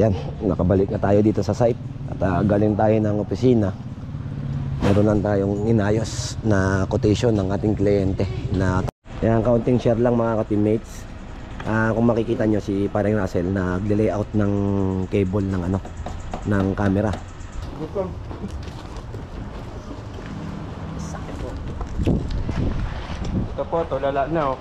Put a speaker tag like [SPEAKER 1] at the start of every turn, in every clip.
[SPEAKER 1] yan, nakabalik na tayo dito sa site. At galing tayo ng opisina. Meron lang tayong inayos na quotation ng ating kliyente na yan, counting share lang mga ka-teammates. Kung makikita nyo si Paring Russell nag-layout ng cable ng ano, ng camera.
[SPEAKER 2] Sakit po. Ito po, ito lala na oh.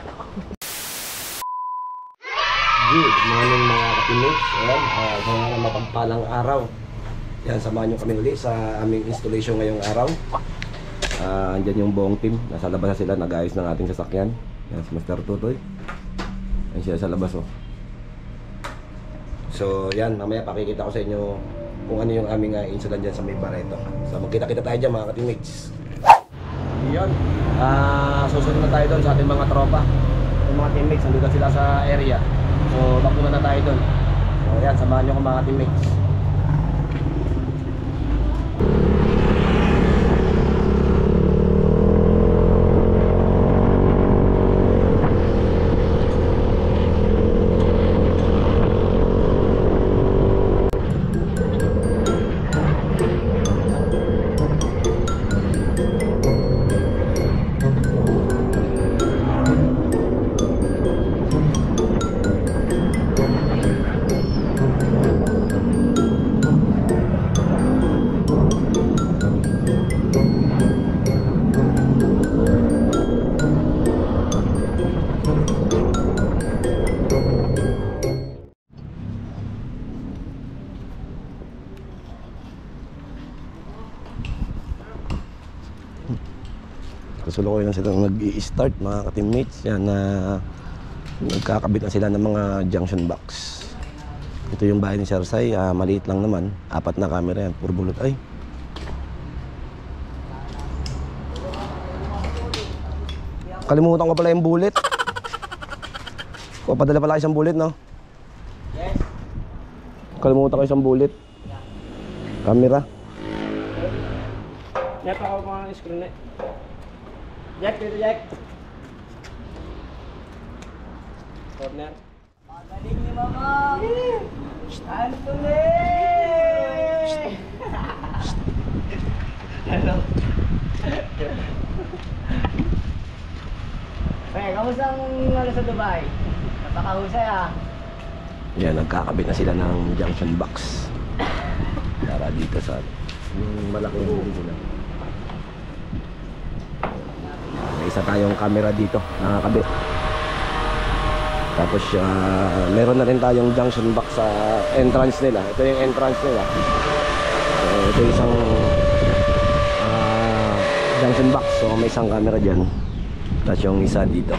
[SPEAKER 1] Good morning mga ka-teammates. Ayan, sa mapagpalang araw. Yan, samahan nyo kami ulit sa aming installation ngayong araw. Andyan yung buong team. Nasa labas na sila, nag-ayos ng ating sasakyan. Yan, si Master Tutoy. Yan sila sa labas oh. So yan, mamaya pakikita ko sa inyo kung ano yung aming install dyan sa may Barreto. So magkita-kita tayo dyan mga ka-teammates. Yan, susunod na tayo doon sa ating mga tropa. Yung mga teammates, nandito sila sa area. So bakuna na tayo doon. So yan, samahan nyo ko mga teammates. Kasulukoy lang silang nag-i-start mga ka-teammates. Yan na nagkakabit na sila ng mga junction box. Ito yung bahay ni Sarsay, maliit lang naman. 4 na camera yan, puro bulot. Ay, kalimutan ko pala yung bullet. Padala pala isang bullet, no?
[SPEAKER 2] Yes.
[SPEAKER 1] Kalimutan ko isang bullet. Camera.
[SPEAKER 2] Net ako mga screen net. Jack, dito Jack. Corner. Magaling ni Mama. Anthony! Hello. Kamusta ang ano sa Dubai? Napakahusay ah.
[SPEAKER 1] Yan, nagkakabit na sila ng junction box para dito sa malaking building nila. May isa tayong camera dito nakakabit. Tapos meron na rin tayong junction box sa entrance nila. Ito yung entrance nila. Ito yung isang junction box. So may isang camera dyan. Tapos yung isa dito.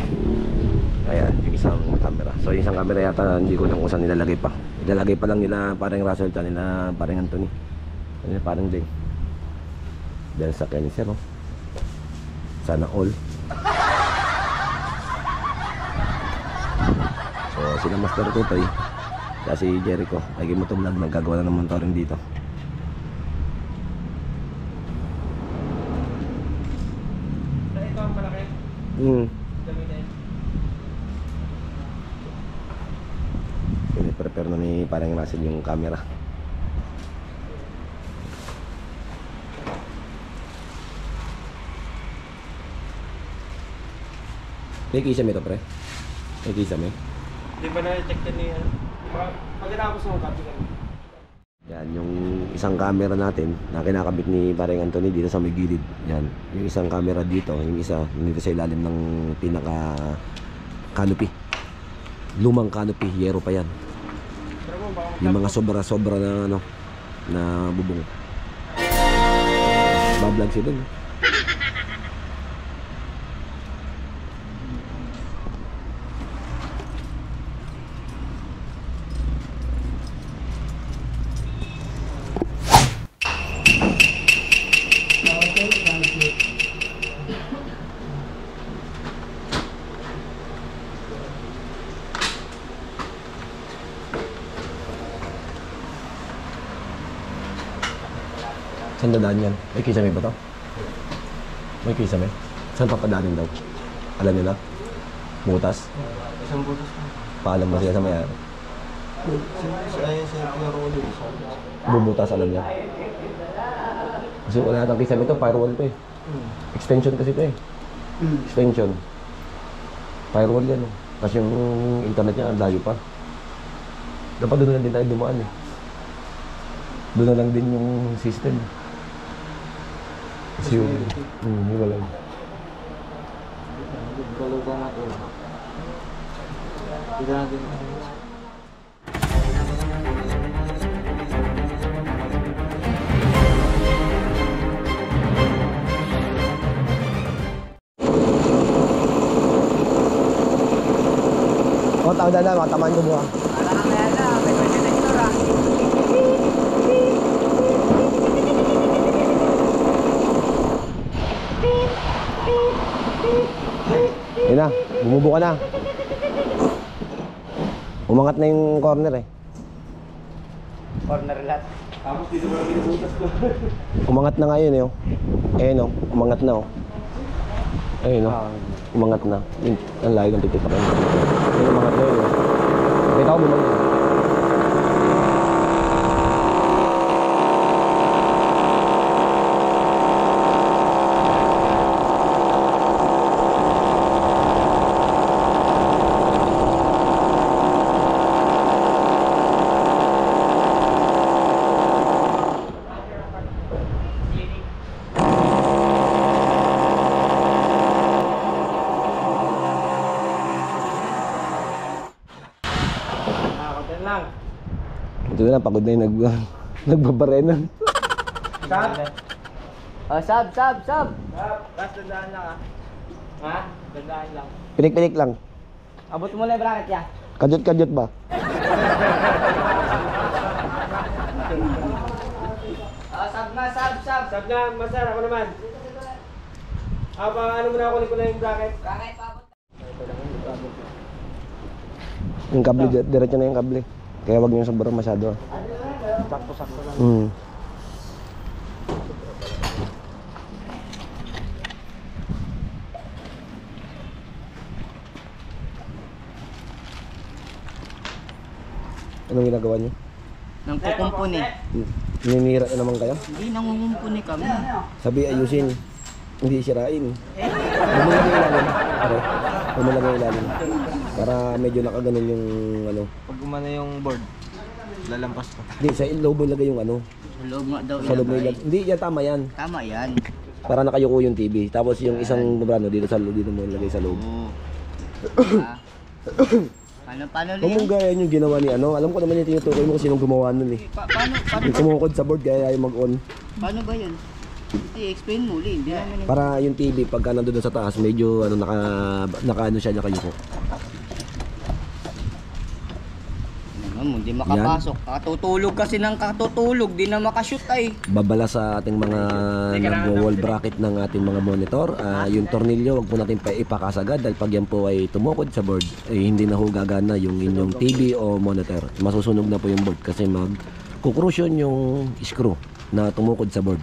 [SPEAKER 1] Ayan, yung isang camera. So yung isang camera yata hindi ko lang kung saan nilalagay pa. Nilalagay pa lang nila Paring Russell at nila Paring Anthony. Ano Paring Ding. Dahil sa Keniser, no? Sana all. So sila Master Tutoy kasi Jericho ay Motovlog nagagawa na ng monitoring dito.
[SPEAKER 2] Ito ang malaki.
[SPEAKER 1] Piniprepare na ni Paring Russell yung camera. May kisame ito pre? May kisame?
[SPEAKER 2] Di ba na-check ka niya? Pagkatapos mo copy ka.
[SPEAKER 1] Yan, yung isang camera natin na kinakabit ni Paring Anthony dito sa may gilid. Yan, yung isang camera dito, yung isa dito sa ilalim ng pinaka canopy. Lumang canopy, yero pa yan. Yung mga sobra-sobra na ano, na bubong. Bablog sila, no? Saan dadaan yan? May kisame ba to? May kisame? Saan papadaanin daw? Alam nila? Butas?
[SPEAKER 2] Isang butas.
[SPEAKER 1] Paalam ba sila sa mayari?
[SPEAKER 2] Sa Rolly.
[SPEAKER 1] Bubutas alam niya. Kasi wala natang kisame ito, firewall to eh. Extension kasi ito eh. Extension. Firewall yan. Kasi yung internet niya, ang layo pa. Dapat doon na lang din tayo dumaan eh. Doon na lang din yung system. Kasi yung... wala lang.
[SPEAKER 2] Galugan natin. Hindi natin.
[SPEAKER 1] Tao na mga tamaan ko buha. Yun na, bumubo ka na. Umangat na yung corner eh.
[SPEAKER 2] Corner lot. Tapos dito ba binubutas ko?
[SPEAKER 1] Umangat na nga yun eh. Ayun oh, umangat na oh. Ayun oh, umangat na. Ang layo ng titik ako. Ayun, umangat na yun oh. Kita ko bumalik. Ito na lang, pagod na yung nagbabarenan.
[SPEAKER 2] Sab!
[SPEAKER 3] Sab!
[SPEAKER 2] Sab! Bas, dandaan lang ah. Ha? Dandaan lang.
[SPEAKER 1] Pinik-pinik lang.
[SPEAKER 3] Abot mo na yung bracket ya.
[SPEAKER 1] Kadyot-kadyot ba?
[SPEAKER 3] Sab na, sab!
[SPEAKER 2] Sab na, Master, ako naman. Ano mo na ako ko na yung bracket?
[SPEAKER 3] Bracket pabot.
[SPEAKER 1] Yung kable, diretso na yung kable. Kaya wag niyo sobrang masyado.
[SPEAKER 2] Sakto-sakto lang.
[SPEAKER 1] Anong ginagawa niyo?
[SPEAKER 3] Nang kukumpuni.
[SPEAKER 1] Ninira na naman kayo?
[SPEAKER 3] Hindi nangungumpuni kami.
[SPEAKER 1] Sabi ayusin. Hindi sirain. Bumulagay ilalim. Pare, bumulagay ilalim. Para medyo nakaganon yung ano.
[SPEAKER 2] Pag gumana yung board, lalampas pa.
[SPEAKER 1] Hindi, sa loob mo lagay yung ano.
[SPEAKER 3] Sa loob nga daw
[SPEAKER 1] Sa loob mo
[SPEAKER 3] ilagay.
[SPEAKER 1] ilagay. Hindi, yan tama yan.
[SPEAKER 3] Tama yan.
[SPEAKER 1] Para nakayuko yung TV. Tapos yung isang brano dito sa loob, dito mo ilagay sa loob.
[SPEAKER 3] Oo. Paano
[SPEAKER 1] Huwag mong
[SPEAKER 3] yan?
[SPEAKER 1] gaya yung ginawa ni ano. Alam ko naman yung tinutukoy mo kung sinong gumawa nun eh.
[SPEAKER 3] Paano
[SPEAKER 1] Yung kumukod sa board kaya ayaw mag-on.
[SPEAKER 3] ba yun? I-explain mo ulit. Hindi namin
[SPEAKER 1] Para yung TV pagka nandun sa taas medyo ano naka ano siya nakayuko.
[SPEAKER 3] Hindi makapasok. Katutulog kasi ng katutulog. Di na makashoot ay.
[SPEAKER 1] Babala sa ating mga nag-wall bracket ng ating mga monitor. Yung tornilyo wag po natin pa ipakasagad dahil pag yan po ay tumukod sa board hindi na ho gagana yung inyong TV o monitor. Masusunog na po yung board kasi mag-corrosion yung screw na tumukod sa board.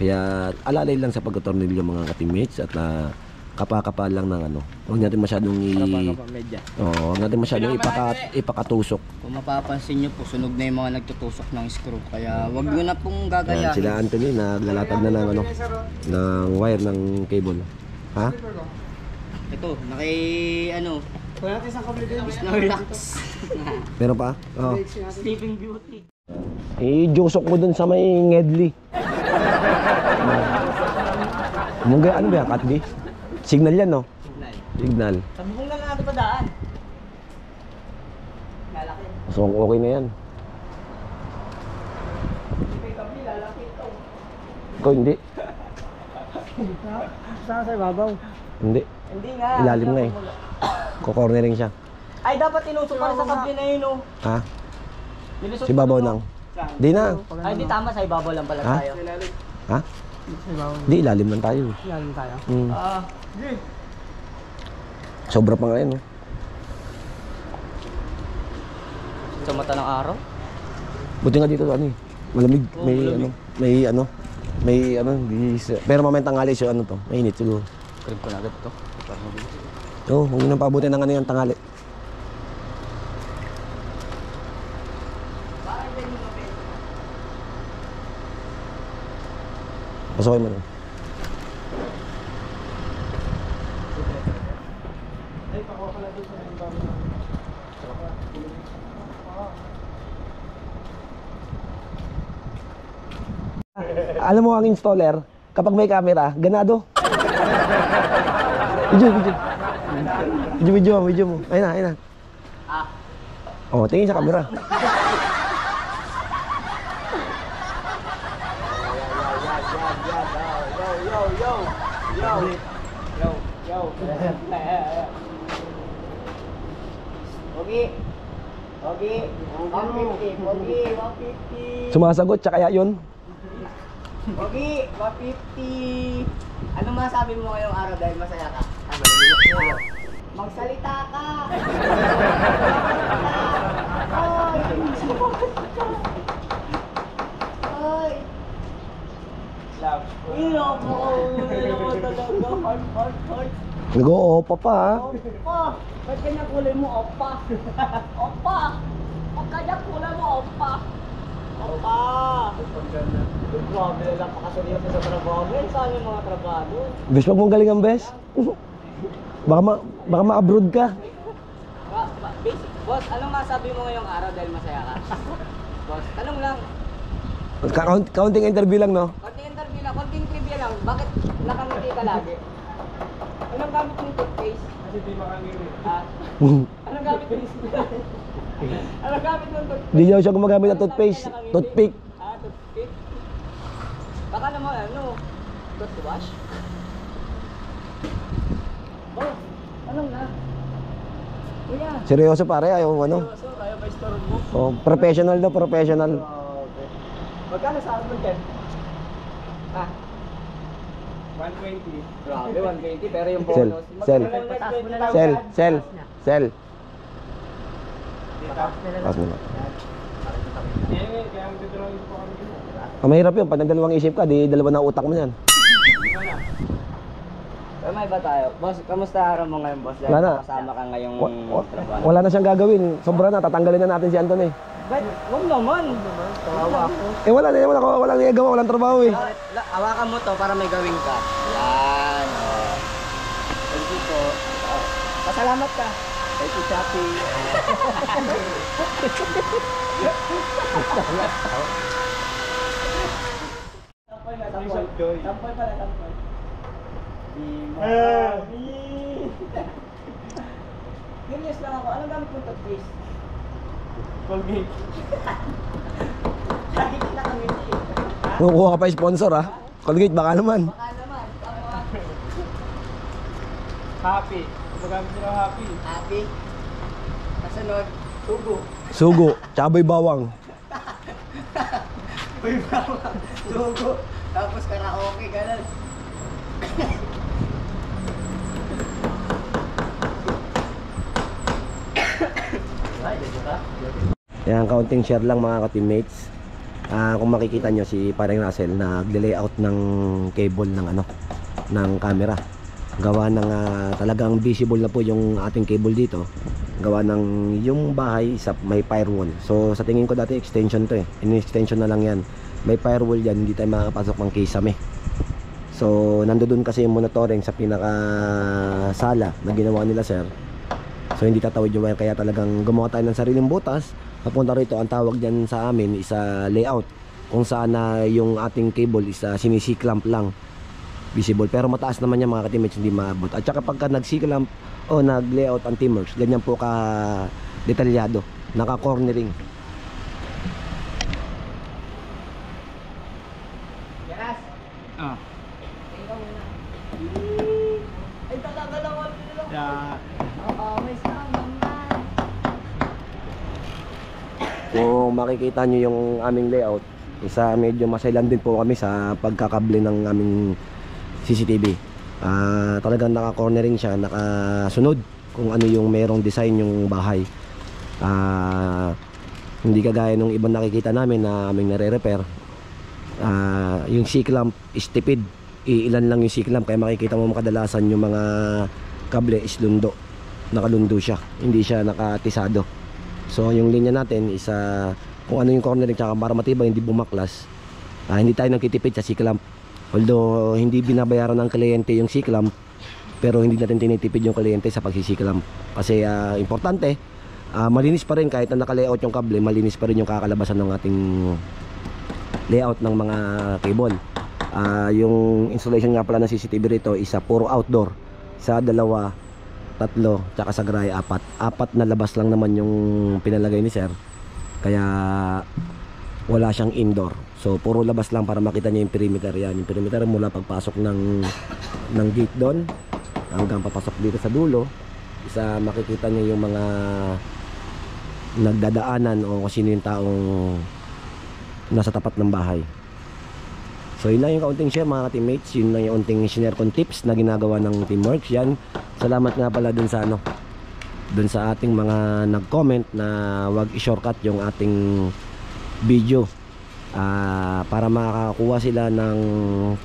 [SPEAKER 1] Kaya alalay lang sa pagtornilyo mga ka-teammates at kapakapal lang ng ano. Huwag natin masyadong huwag natin masyadong ipakatusok.
[SPEAKER 3] Kung mapapansin nyo po, sunog na yung mga nagtutusok ng screw. Kaya wag nyo na pong
[SPEAKER 1] Yan,
[SPEAKER 3] gagayahin.
[SPEAKER 1] sila Anthony naglalatag na ng ano ng wire ng cable. Ha?
[SPEAKER 3] Ito, ano,
[SPEAKER 2] Kaya natin isang kable din.
[SPEAKER 3] Snorlax.
[SPEAKER 1] Meron pa? Oo.
[SPEAKER 3] Sleeping Beauty.
[SPEAKER 1] I-jusok mo dun sa may ngedli. Ano ba yan? Katli? Signal yan, no? Signal.
[SPEAKER 3] Sabi kong lang natin pa daan. Lalaki.
[SPEAKER 1] So, okay na yan. Ikaw, hindi.
[SPEAKER 2] Saan sa ibabaw?
[SPEAKER 1] Hindi.
[SPEAKER 3] Hindi nga.
[SPEAKER 1] Ilalim nga eh. Kukornering siya.
[SPEAKER 3] Ay, dapat tinusok para sa kabli na yun, oh.
[SPEAKER 1] Ha?
[SPEAKER 3] Nilusok
[SPEAKER 1] Si Babaw
[SPEAKER 3] ko,
[SPEAKER 1] nang.
[SPEAKER 3] Saan?
[SPEAKER 1] Di na.
[SPEAKER 3] Ay, di tama. Sa ibabaw lang pala
[SPEAKER 1] Ha?
[SPEAKER 3] tayo.
[SPEAKER 1] Ha? Di, ilalim lang tayo.
[SPEAKER 2] Ilalim tayo.
[SPEAKER 3] Ah,
[SPEAKER 1] Sobra pa nga yan, no?
[SPEAKER 3] sa mata ng araw.
[SPEAKER 1] Buti nga dito, ano eh. Malamig. May ano, pero mamaya tanghali siya, ano to. Mainit siguro.
[SPEAKER 3] Crib ko na agad ito.
[SPEAKER 1] Oo, huwag nyo nang pabuti ng ano yan, tanghali. Pasukin mo na. Alam mo ang installer, kapag may camera, ganado. Video mo. Ayun na. Oh, tingin sa camera.
[SPEAKER 2] Yo. Okay. 150.
[SPEAKER 1] Sumasagot, tsaka yun.
[SPEAKER 3] Okay, 150. Ano masabi mo ngayong araw dahil masaya ka? Magsalita ka! Ay!
[SPEAKER 2] Love.
[SPEAKER 3] Hilo po! Hilo talaga! Heart!
[SPEAKER 1] Nag-o-opa pa ha.
[SPEAKER 3] Opa! Ba't kanya kulay mo, opa? Opa! Ba't kanya kulay mo, opa? Opa! Grabe na lang pakaseryoso sa trabaho. Saan yung mga trabaho?
[SPEAKER 1] Bes, wag mong galing ang bes. Baka ma-abroad ka.
[SPEAKER 3] Basic. Boss, anong masabi mo ngayong araw dahil masaya ka? Boss, tanong lang.
[SPEAKER 1] Counting interview lang, no?
[SPEAKER 3] Konting interview lang, konting trivia lang. Bakit nakangiti ka lagi? Anong gamit mong toothpaste?
[SPEAKER 2] Kasi di makangiri.
[SPEAKER 3] Ha? Anong gamit mong Anong gamit mong toothpaste?
[SPEAKER 1] Di daw siya gumagamit ng toothpaste. Toothpick.
[SPEAKER 3] Ah, toothpick? Baka naman ano? Toothwash? Boss, anong na? Kuya.
[SPEAKER 1] Seryoso pare, ayaw ano.
[SPEAKER 3] So, kaya ba store mo?
[SPEAKER 1] Oh, professional daw, professional.
[SPEAKER 3] Okay. Magkano sa album yan? Ha?
[SPEAKER 2] 120.
[SPEAKER 3] Grabe, 120 pero yung
[SPEAKER 1] Sell,
[SPEAKER 3] bonus.
[SPEAKER 1] sell. Sell. Pass mo na.
[SPEAKER 2] Kaya magdodrawing po kami.
[SPEAKER 1] Mahirap yun, pag nagdalawang isip ka, di dalawa na utak mo yan.
[SPEAKER 3] Pero may ba tayo? Boss, kamusta araw mo ngayon, boss?
[SPEAKER 1] Wala na.
[SPEAKER 3] Kasama ka ngayong trabaho.
[SPEAKER 1] Wala na siyang gagawin. Sobra na, tatanggalin na natin si Anton eh.
[SPEAKER 3] Ba't? Huwag naman. Kawawa ako.
[SPEAKER 1] Eh wala walang nagagawa, walang trabaho eh.
[SPEAKER 3] Hawakan mo to para may gawin ka. Yan. Oh. Thank you po. Oh. Pasalamat ka. Thank you, Chappy. Tampoy pala, tampoy. Curious lang ako, anong gamit mong toothpaste?
[SPEAKER 2] Colgate.
[SPEAKER 3] Lagi kita kami
[SPEAKER 1] Kukuha ka pa sponsor ha. Colgate baka naman.
[SPEAKER 3] Baka naman, tama.
[SPEAKER 2] Happy. Magamit nila happy.
[SPEAKER 3] Happy. Kasunod, sugo.
[SPEAKER 1] Sugo, tsaboy bawang.
[SPEAKER 3] Uy, bawang. Sugo. Tapos karaoke, ganun.
[SPEAKER 1] Yan, counting share lang mga ka-teammates. Kung makikita nyo si Pareng Russell nagle-layout ng cable ng ng camera. Gawa ng talagang visible na po yung ating cable dito. Gawa ng yung bahay sa may firewall. So sa tingin ko dati extension to eh. In-extension na lang yan. May firewall yan, hindi tayo makakapasok ng kisame. So nandoon kasi yung monitoring sa pinaka sala na ginawa nila sir. So hindi tatawid yung wire, kaya talagang gumawa tayo ng sariling butas. Papunta rito, ang tawag dyan sa amin is layout, kung saan yung ating cable is sinisiklamp lang, visible. Pero mataas naman yan mga ka-teammates, hindi maabot. At saka pagka nagsiklamp o nag-layout ang teamworks, ganyan po ka detalyado, naka-cornering.
[SPEAKER 3] Yes.
[SPEAKER 2] Ah.
[SPEAKER 3] Tingnan mo na. Ay, talaga nila.
[SPEAKER 2] Yeah.
[SPEAKER 3] Oo, may sama man.
[SPEAKER 1] Kung makikita nyo yung aming layout, medyo masailan din po kami sa pagkakable ng aming CCTV. Talagang naka-cornering siya, nakasunod kung ano yung merong design yung bahay. Hindi kagaya nung ibang nakikita namin na aming nare-repair. Yung C-clamp is tipid, ilan lang yung C-clamp, kaya makikita mo kadalasan yung mga kable is lundo, nakalundo siya, hindi siya nakatisado. So yung linya natin is kung ano yung cornering, tsaka para matibay hindi bumaklas. Hindi tayo nagtitipid sa C-clamp. Although hindi binabayaran ng kliyente yung C-clamp, pero hindi natin tinitipid yung kliyente sa pagsi-C-clamp. Kasi importante, malinis pa rin kahit na naka-layout yung kable, malinis pa rin yung kakalabasan ng ating layout ng mga cable. Yung installation nga pala ng CCTV rito isa puro outdoor. Sa 2, 3, tsaka sa gray 4 na labas lang naman yung pinalagay ni sir. Kaya wala siyang indoor. So puro labas lang para makita niya yung perimeter. Yan, yung perimeter mula pagpasok ng gate doon hanggang papasok dito sa dulo. Isa makikita niya yung mga nagdadaanan o kung sino yung taong nasa tapat ng bahay. So yun lang yung kaunting share mga teammates. Yun lang yung kaunting share kong tips na ginagawa ng Teamworks. Yan, salamat nga pala dun sa dun sa ating mga nag-comment na wag i-shortcut yung ating video, para makakuha sila ng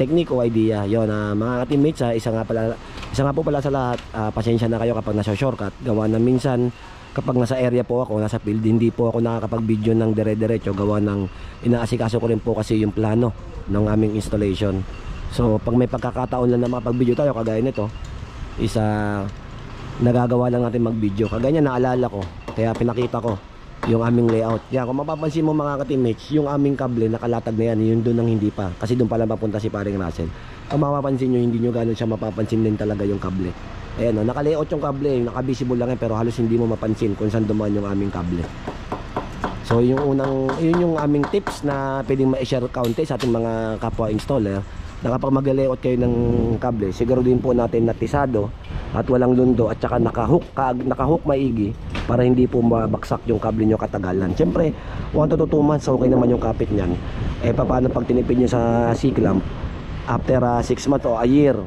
[SPEAKER 1] technique o idea. Yun, mga teammates, isa nga po pala sa lahat, pasensya na kayo kapag nasa shortcut. Gawa na minsan kapag nasa area po ako, nasa field, hindi po ako nakakapag-video ng dire-diretso. Gawa ng inaasikaso ko rin po kasi yung plano ng aming installation. So pag may pagkakataon lang na makapag-video tayo kagaya nito, nagagawa lang natin mag-video. Kagaya naalala ko, kaya pinakita ko yung aming layout. Yan, kung mapapansin mo mga ka-teammates, yung aming kable nakalatag na yan, yun doon ang hindi pa. Kasi doon pala mapunta si paring Russell. Kung mapapansin nyo, hindi nyo gano'n siya mapapansin din talaga yung kable. Ayan o, naka-layout yung kable, naka-visible lang yan, pero halos hindi mo mapansin kung saan dumaan yung aming kable. So yun yung aming tips na pwedeng ma-share kaunti sa ating mga kapwa installer, na kapag mag-layout kayo ng kable, siguro din po natin natisado at walang lundo at saka naka-hook maigi para hindi po mabaksak yung kable nyo katagalan. Siyempre 1 to 2 months okay naman yung kapit nyan. Paano pag tinipid nyo sa C-clamp after 6 months o a year,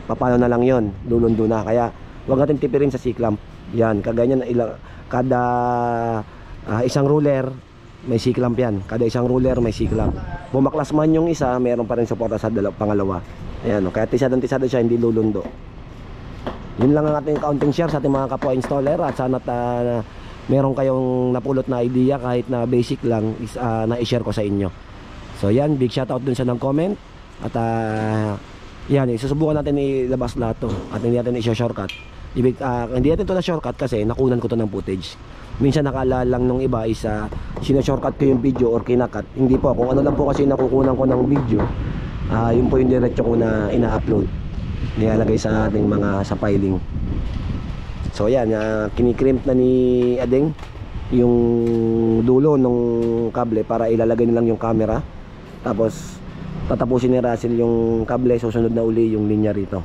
[SPEAKER 1] paano na lang yon, lulundo na. Kaya huwag natin tipirin sa C-clamp. Yan, kaganyan na kada isang ruler may C-clamp yan. Kada isang ruler may C-clamp. Bumaklas man yung isa, mayroon pa rin suporta sa pangalawa. Ayan, kaya tisado siya, hindi lulundo. Yun lang ang ating kaunting share sa ating mga kapwa installer. At sana meron kayong napulot na idea kahit na basic lang na i-share ko sa inyo. So yan, big shoutout dun sa nag-comment. At yan, susubukan natin ilabas lahat to. At hindi natin i-shortcut. Hindi natin to na shortcut kasi nakunan ko to ng footage. Minsan nakaalala lang nung iba is sina-shortcut ko yung video or kinakat. Hindi po, kung ano lang po kasi nakukunan ko ng video, yun po yung diretso ko na ina-upload, nilalagay sa ating mga sa filing. So yan, kinikrimp na ni Adeng yung dulo ng kable para ilalagay nilang yung camera. Tapos tatapusin ni Russell yung kable, susunod na uli yung linya rito.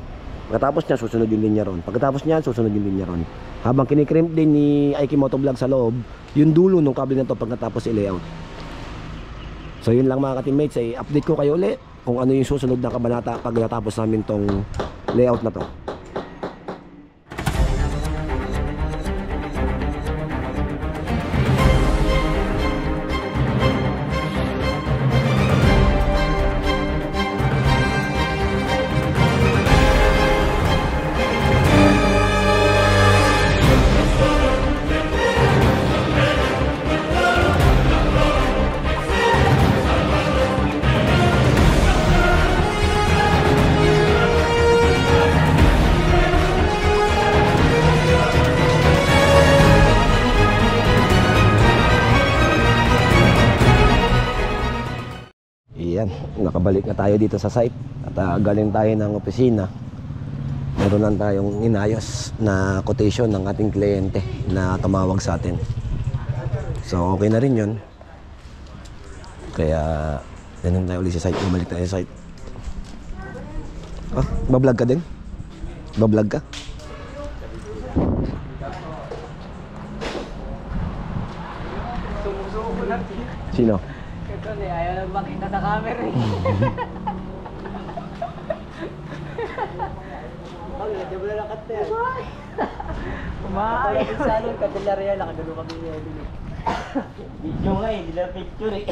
[SPEAKER 1] Pagkatapos niya, susunod yung linya ron. Pagkatapos niya, susunod yung linya ron. Habang kinikrimp din ni Aiki Motovlog sa loob yung dulo ng kable na to pagkatapos i-layout. So yun lang mga ka-teammates, update ko kayo ulit kung ano yung susunod na kabanata pag natapos namin tong layout na to. Yan, nakabalik na tayo dito sa site at galing tayo ng opisina. Meron lang tayong inayos na quotation ng ating kliyente na tumawag sa atin. So okay na rin yun. Kaya ganun tayo ulit sa site, bumalik tayo sa site. Bablog ka din? Bablog ka?
[SPEAKER 2] Sumusuko lang.
[SPEAKER 1] Sino?
[SPEAKER 2] Ito na, ayaw na makita sa camera eh. Di ba na nakata yan? Kumain. Sa anong Candelaria, nakagano kami ni Evelyn. Video nga eh, hindi na picture eh.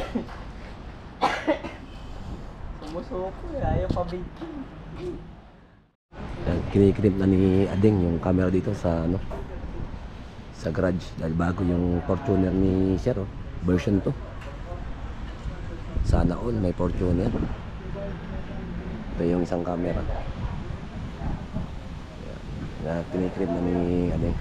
[SPEAKER 2] Sumusuko eh, ayaw pa video.
[SPEAKER 1] Kinikrimp na ni Adeng yung camera dito sa sa garage dahil bago yung Fortuner ni Sir, version 2. Sana all may Fortuner. Ito yung isang camera. Yan. Na tinikrib na ni Adeng.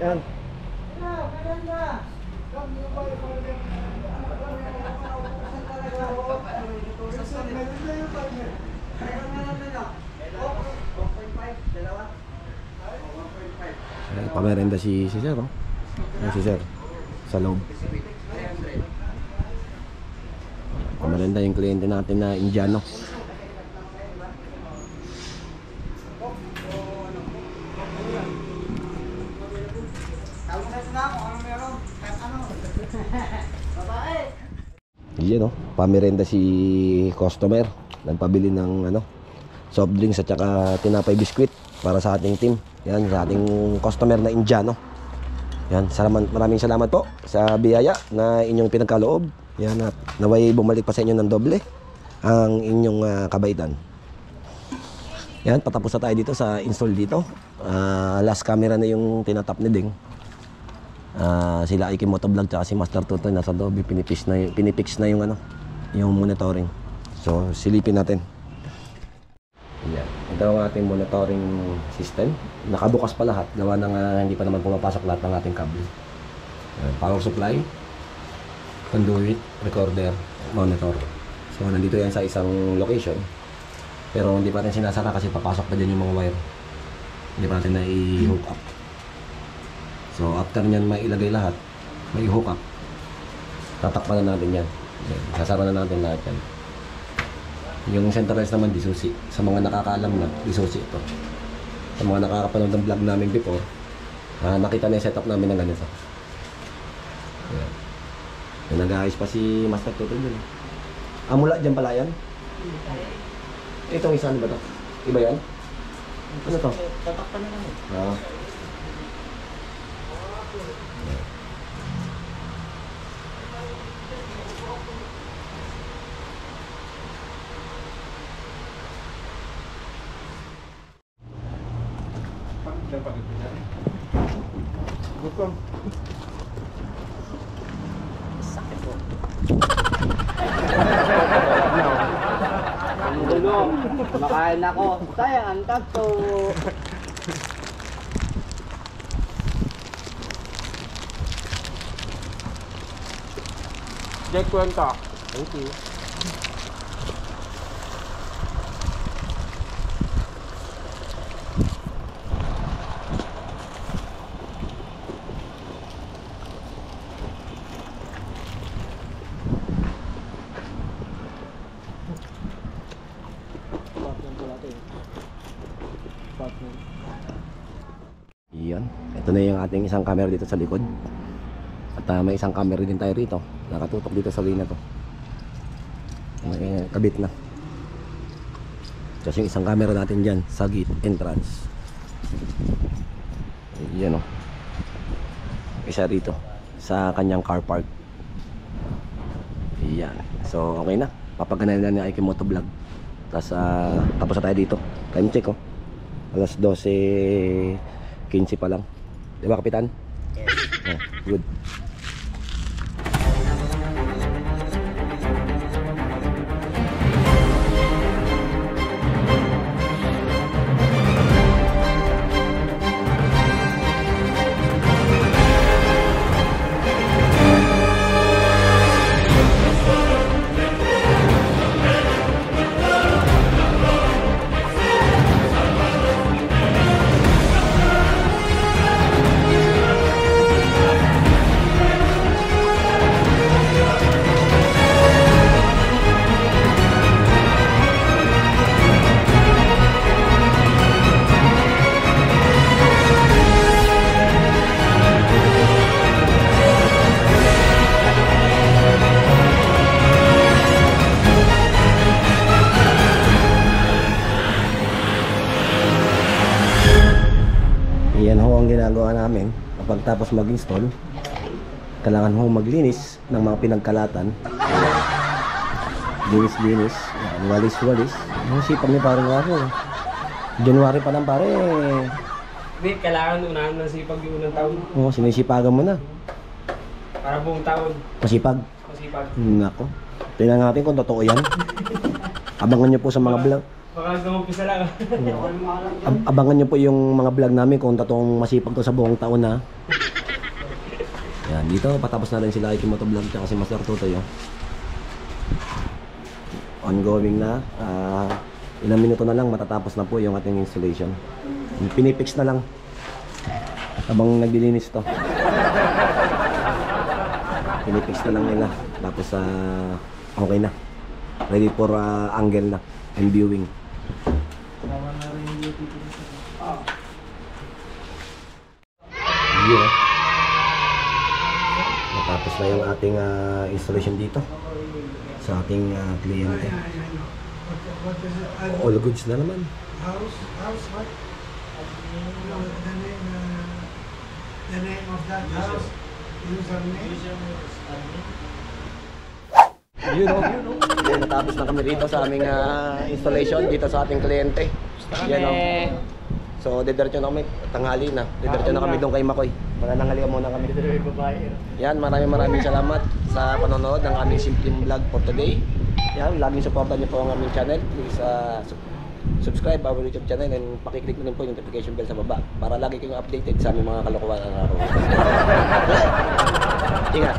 [SPEAKER 1] Yan. Pamerenda si Sir, oh. Yan si Sir sa loob. Pamerenda yung kliyente natin na Indiano. Yan, oh. Pamerenda si customer. Nagpabili ng soft drinks at saka tinapay biskwit para sa ating team. Yan, sa ating customer na Indiano. Yan, maraming salamat po sa biyaya na inyong pinagkaloob. Yan, at naway bumalik pa sa inyo ng doble ang inyong kabaitan. Yan, patapos na tayo dito sa install dito. Last camera na yung tinatap ni Ding. Sila Ike Motovlog tsaka si Master Tutoy nasa loob, pinipix na yung yung monitoring. So silipin natin. Yan. Ito ang ating monitoring system. Nakabukas pa lahat. Gawa ng hindi pa naman pumapasok lahat ng ating cable. Power supply, conduit, recorder, monitor. So nandito yan sa isang location. Pero hindi pa natin sinasara kasi papasok pa dyan yung mga wire. Hindi pa natin na i-hook up. So after nyan mailagay lahat, may hook up. Tatakpan na natin yan. Sasara na natin lahat yan. Yung centralized naman disusi. Sa mga nakakaalam na, disusi ito. Sa mga nakakapanood ng vlog namin before, nakita na yung setup namin ng ganito. Yan. Nag-aayos pa si Master Tutoy dun. Mula dyan pala yan? Itong isa, ano ba ito? Iba yan? Ano to?
[SPEAKER 3] Tatakpan na namin. Sakit po. Ang gulo. Makain ako. Sayang, ang tagto. Jack kwenta. Thank you.
[SPEAKER 1] Iyon. Ito na yung ating isang camera dito sa likod. At may isang camera din tayo rito. Nakatutok dito sa way na to. May kabit na. Tapos yung isang camera natin dyan sa gate entrance. Iyan, oh. Isa rito sa kanyang car park. Iyan. So okay na. Papaganahin na ni Ike Motovlog. Tapos tapos na tayo dito. Time check, oh. Alas 12:15 pa lang. Di ba, Kapitan? Yes. Good. Yan ho ang ginagawa namin kapag tapos mag-install. Kailangan ho maglinis ng mga pinagkalatan. Linis-linis, walis-walis. Ang sipag ni parang ako. January pa lang pare.
[SPEAKER 2] Hindi, kailangan unahan ng sipag yung unang taon.
[SPEAKER 1] Oo, sinisipagan mo na.
[SPEAKER 2] Para buong taon.
[SPEAKER 1] Masipag.
[SPEAKER 2] Masipag.
[SPEAKER 1] Nako. Tingnan natin kung totoo yan. Abangan nyo po sa mga vlog.
[SPEAKER 2] Baka gumpisa lang.
[SPEAKER 1] Abangan nyo po yung mga vlog namin kung totoong masipag to sa buong taon na. Yan, dito patapos na rin sila Ikimoto Vlog tsaka si Master Tutoy. Ongoing na. Ilang minuto na lang matatapos na po yung ating installation. Pinipix na lang habang naglilinis to. Pinipix na lang nila. Tapos okay na. Ready for angle na and viewing. Yeah. Natapos na yung ating installation dito sa ating kliyente. All goods na naman.
[SPEAKER 4] House, what? The name of that house. Username.
[SPEAKER 1] You know. Yan, natapos na kami rito sa aming installation dito sa ating kliyente. Yan, so, didiretso na kami. Tanghali na. Didiretso na kami doon kay Makoy. Manananghalian muna kami. Yan, maraming salamat sa panonood ng aming simpleng vlog for today. Yan, laging supportan niyo po ang aming channel. Please subscribe our YouTube channel and pakiclick na rin po yung notification bell sa baba para lagi kayong updated sa aming mga kalokohan araw-araw. Ingat!